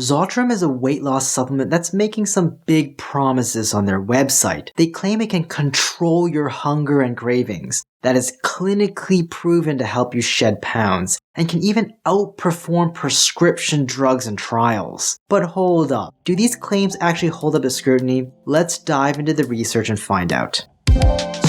Zotrim is a weight loss supplement that's making some big promises on their website. They claim it can control your hunger and cravings, that is clinically proven to help you shed pounds, and can even outperform prescription drugs in trials. But hold up, do these claims actually hold up to scrutiny? Let's dive into the research and find out.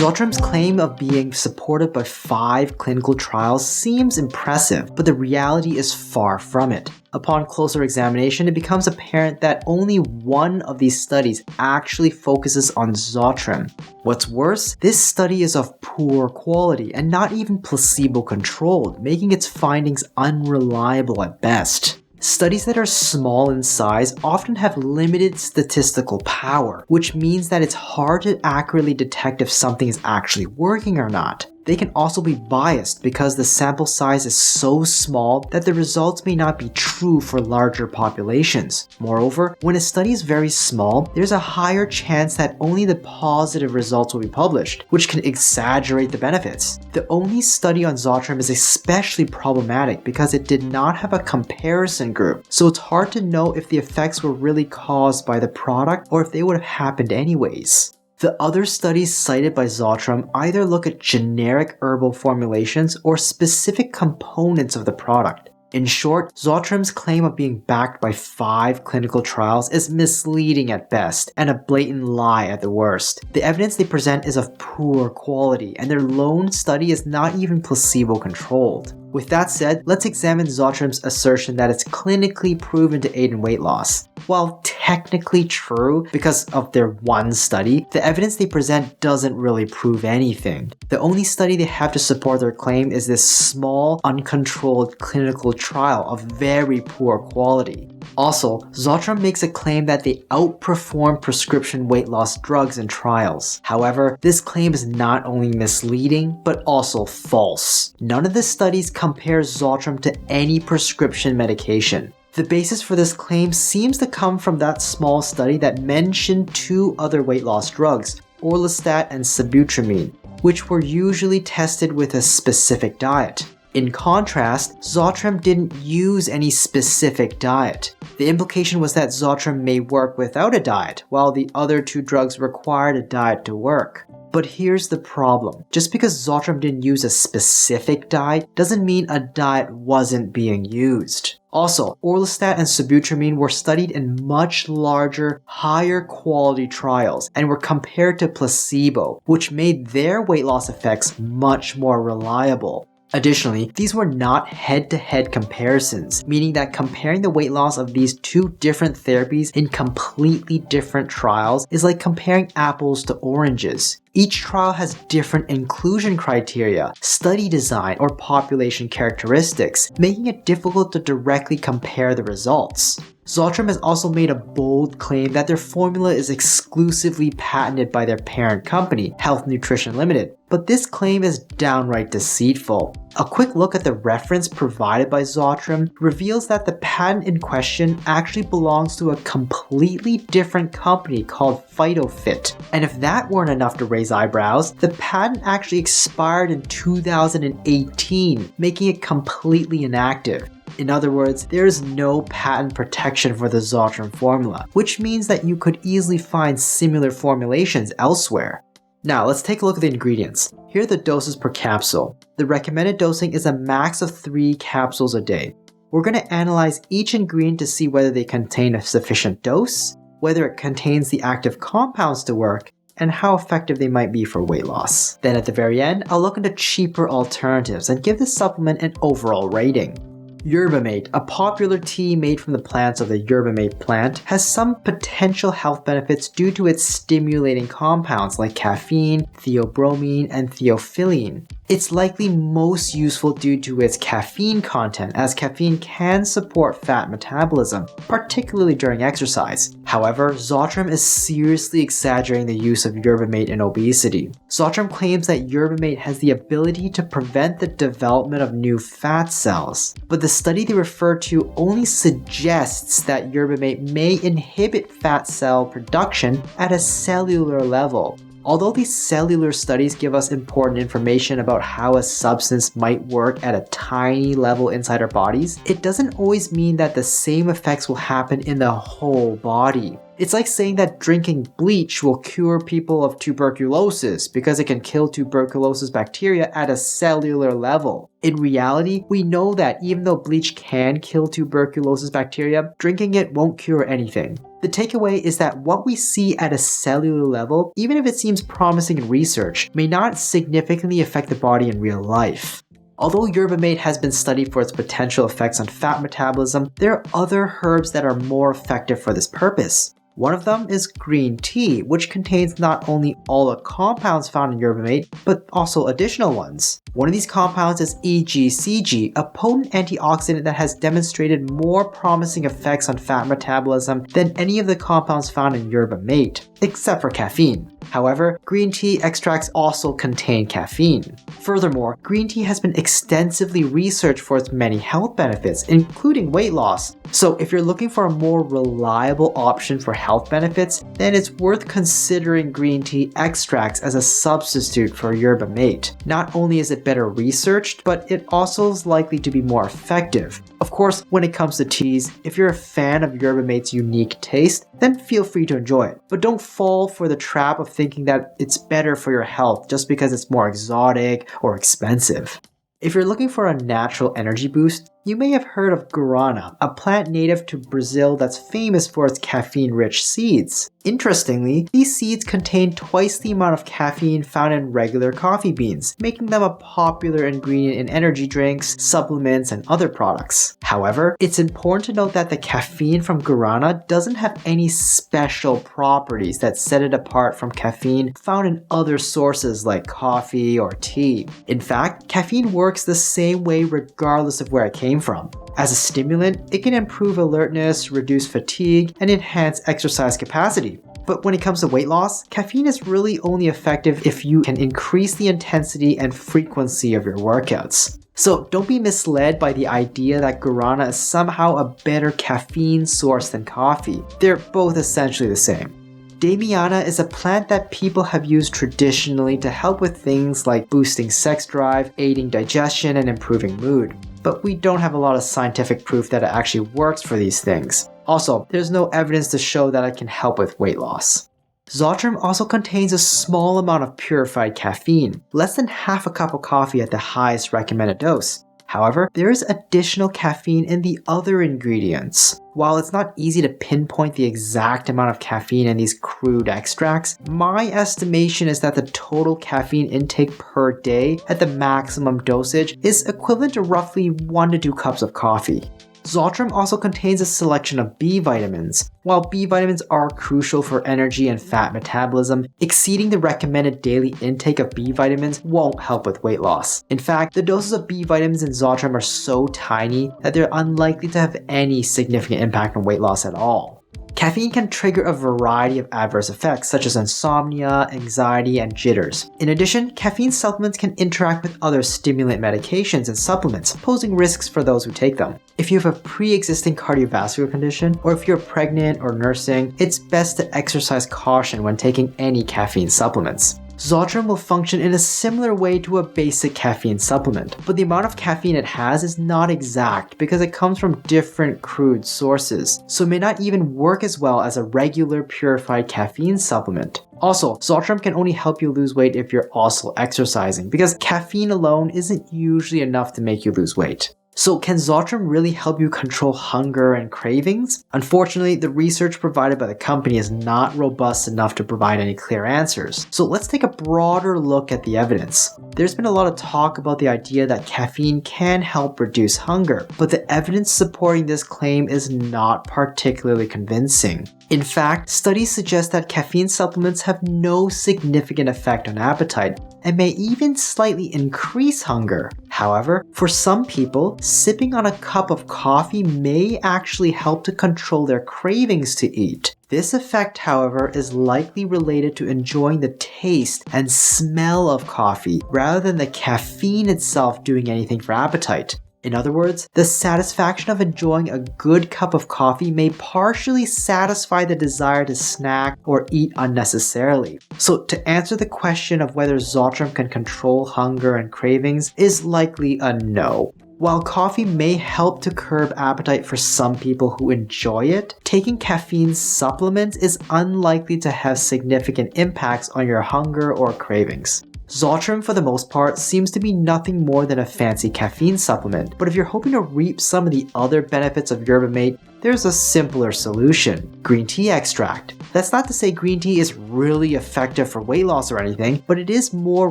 Zotrim's claim of being supported by 5 clinical trials seems impressive, but the reality is far from it. Upon closer examination, it becomes apparent that only one of these studies actually focuses on Zotrim. What's worse, this study is of poor quality and not even placebo-controlled, making its findings unreliable at best. Studies that are small in size often have limited statistical power, which means that it's hard to accurately detect if something is actually working or not. They can also be biased because the sample size is so small that the results may not be true for larger populations. Moreover, when a study is very small, there's a higher chance that only the positive results will be published, which can exaggerate the benefits. The only study on Zotrim is especially problematic because it did not have a comparison group, so it's hard to know if the effects were really caused by the product or if they would have happened anyways. The other studies cited by Zotrim either look at generic herbal formulations or specific components of the product. In short, Zotrim's claim of being backed by 5 clinical trials is misleading at best and a blatant lie at the worst. The evidence they present is of poor quality, and their lone study is not even placebo-controlled. With that said, let's examine Zotrim's assertion that it's clinically proven to aid in weight loss. While technically true because of their one study, the evidence they present doesn't really prove anything. The only study they have to support their claim is this small, uncontrolled clinical trial of very poor quality. Also, Zotrim makes a claim that they outperform prescription weight loss drugs in trials. However, this claim is not only misleading, but also false. None of the studies compare Zotrim to any prescription medication. The basis for this claim seems to come from that small study that mentioned 2 other weight loss drugs, orlistat and sibutramine, which were usually tested with a specific diet. In contrast, Zotrim didn't use any specific diet. The implication was that Zotrim may work without a diet, while the other 2 drugs required a diet to work. But here's the problem. Just because Zotrim didn't use a specific diet doesn't mean a diet wasn't being used. Also, orlistat and sibutramine were studied in much larger, higher quality trials and were compared to placebo, which made their weight loss effects much more reliable. Additionally, these were not head-to-head comparisons, meaning that comparing the weight loss of these 2 different therapies in completely different trials is like comparing apples to oranges. Each trial has different inclusion criteria, study design, or population characteristics, making it difficult to directly compare the results. Zotrim has also made a bold claim that their formula is exclusively patented by their parent company, Health Nutrition Limited, but this claim is downright deceitful. A quick look at the reference provided by Zotrim reveals that the patent in question actually belongs to a completely different company called PhytoFit. And if that weren't enough to raise eyebrows, the patent actually expired in 2018, making it completely inactive. In other words, there is no patent protection for the Zotrim formula, which means that you could easily find similar formulations elsewhere. Now let's take a look at the ingredients. Here are the doses per capsule. The recommended dosing is a max of 3 capsules a day. We're going to analyze each ingredient to see whether they contain a sufficient dose, whether it contains the active compounds to work, and how effective they might be for weight loss. Then at the very end, I'll look into cheaper alternatives and give this supplement an overall rating. Yerba mate, a popular tea made from the plants of the yerba mate plant, has some potential health benefits due to its stimulating compounds like caffeine, theobromine, and theophylline. It's likely most useful due to its caffeine content, as caffeine can support fat metabolism, particularly during exercise. However, Zotrim is seriously exaggerating the use of yerba mate in obesity. Zotrim claims that yerba mate has the ability to prevent the development of new fat cells, but the study they refer to only suggests that yerba mate may inhibit fat cell production at a cellular level. Although these cellular studies give us important information about how a substance might work at a tiny level inside our bodies, it doesn't always mean that the same effects will happen in the whole body. It's like saying that drinking bleach will cure people of tuberculosis because it can kill tuberculosis bacteria at a cellular level. In reality, we know that even though bleach can kill tuberculosis bacteria, drinking it won't cure anything. The takeaway is that what we see at a cellular level, even if it seems promising in research, may not significantly affect the body in real life. Although yerba mate has been studied for its potential effects on fat metabolism, there are other herbs that are more effective for this purpose. One of them is green tea, which contains not only all the compounds found in yerba mate, but also additional ones. One of these compounds is EGCG, a potent antioxidant that has demonstrated more promising effects on fat metabolism than any of the compounds found in yerba mate, except for caffeine. However, green tea extracts also contain caffeine. Furthermore, green tea has been extensively researched for its many health benefits, including weight loss. So if you're looking for a more reliable option for health benefits, then it's worth considering green tea extracts as a substitute for yerba mate. Not only is it better researched, but it also is likely to be more effective. Of course, when it comes to teas, if you're a fan of yerba mate's unique taste, then feel free to enjoy it. But don't fall for the trap of thinking that it's better for your health just because it's more exotic or expensive. If you're looking for a natural energy boost, you may have heard of guarana, a plant native to Brazil that's famous for its caffeine-rich seeds. Interestingly, these seeds contain twice the amount of caffeine found in regular coffee beans, making them a popular ingredient in energy drinks, supplements, and other products. However, it's important to note that the caffeine from guarana doesn't have any special properties that set it apart from caffeine found in other sources like coffee or tea. In fact, caffeine works the same way regardless of where it came from. As a stimulant, it can improve alertness, reduce fatigue, and enhance exercise capacity. But when it comes to weight loss, caffeine is really only effective if you can increase the intensity and frequency of your workouts. So don't be misled by the idea that guarana is somehow a better caffeine source than coffee. They're both essentially the same. Damiana is a plant that people have used traditionally to help with things like boosting sex drive, aiding digestion, and improving mood. But we don't have a lot of scientific proof that it actually works for these things. Also, there's no evidence to show that it can help with weight loss. Zotrim also contains a small amount of purified caffeine, less than half a cup of coffee at the highest recommended dose. However, there is additional caffeine in the other ingredients. While it's not easy to pinpoint the exact amount of caffeine in these crude extracts, my estimation is that the total caffeine intake per day at the maximum dosage is equivalent to roughly 1 to 2 cups of coffee. Zotrim also contains a selection of B vitamins. While B vitamins are crucial for energy and fat metabolism, exceeding the recommended daily intake of B vitamins won't help with weight loss. In fact, the doses of B vitamins in Zotrim are so tiny that they're unlikely to have any significant impact on weight loss at all. Caffeine can trigger a variety of adverse effects such as insomnia, anxiety, and jitters. In addition, caffeine supplements can interact with other stimulant medications and supplements, posing risks for those who take them. If you have a pre-existing cardiovascular condition, or if you're pregnant or nursing, it's best to exercise caution when taking any caffeine supplements. Zotrim will function in a similar way to a basic caffeine supplement, but the amount of caffeine it has is not exact because it comes from different crude sources, so it may not even work as well as a regular purified caffeine supplement. Also, Zotrim can only help you lose weight if you're also exercising, because caffeine alone isn't usually enough to make you lose weight. So can Zotrim really help you control hunger and cravings? Unfortunately, the research provided by the company is not robust enough to provide any clear answers. So let's take a broader look at the evidence. There's been a lot of talk about the idea that caffeine can help reduce hunger, but the evidence supporting this claim is not particularly convincing. In fact, studies suggest that caffeine supplements have no significant effect on appetite and may even slightly increase hunger. However, for some people, sipping on a cup of coffee may actually help to control their cravings to eat. This effect, however, is likely related to enjoying the taste and smell of coffee rather than the caffeine itself doing anything for appetite. In other words, the satisfaction of enjoying a good cup of coffee may partially satisfy the desire to snack or eat unnecessarily. So to answer the question of whether Zotrim can control hunger and cravings is likely a no. While coffee may help to curb appetite for some people who enjoy it, taking caffeine supplements is unlikely to have significant impacts on your hunger or cravings. Zotrim, for the most part, seems to be nothing more than a fancy caffeine supplement, but if you're hoping to reap some of the other benefits of Yerba Mate, there's a simpler solution: green tea extract. That's not to say green tea is really effective for weight loss or anything, but it is more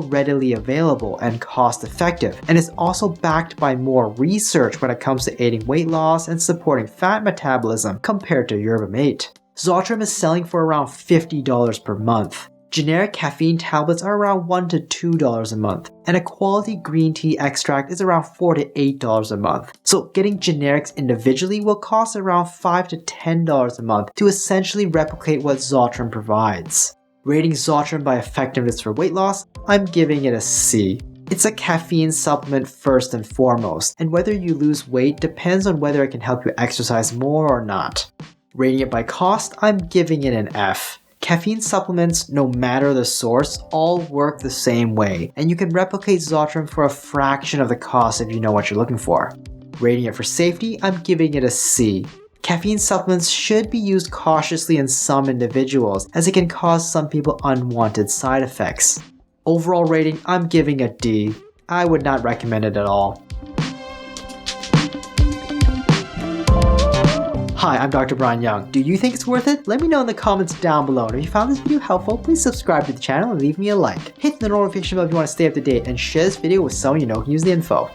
readily available and cost effective, and is also backed by more research when it comes to aiding weight loss and supporting fat metabolism compared to Yerba Mate. Zotrim is selling for around $50 per month. Generic caffeine tablets are around $1 to $2 a month, and a quality green tea extract is around $4 to $8 a month. So getting generics individually will cost around $5 to $10 a month to essentially replicate what Zotrim provides. Rating Zotrim by effectiveness for weight loss, I'm giving it a C. It's a caffeine supplement first and foremost, and whether you lose weight depends on whether it can help you exercise more or not. Rating it by cost, I'm giving it an F. Caffeine supplements, no matter the source, all work the same way, and you can replicate Zotrim for a fraction of the cost if you know what you're looking for. Rating it for safety, I'm giving it a C. Caffeine supplements should be used cautiously in some individuals, as it can cause some people unwanted side effects. Overall rating, I'm giving a D. I would not recommend it at all. Hi, I'm Dr. Brian Young. Do you think it's worth it? Let me know in the comments down below. And if you found this video helpful, please subscribe to the channel and leave me a like. Hit the notification bell if you want to stay up to date and share this video with someone you know who can use the info.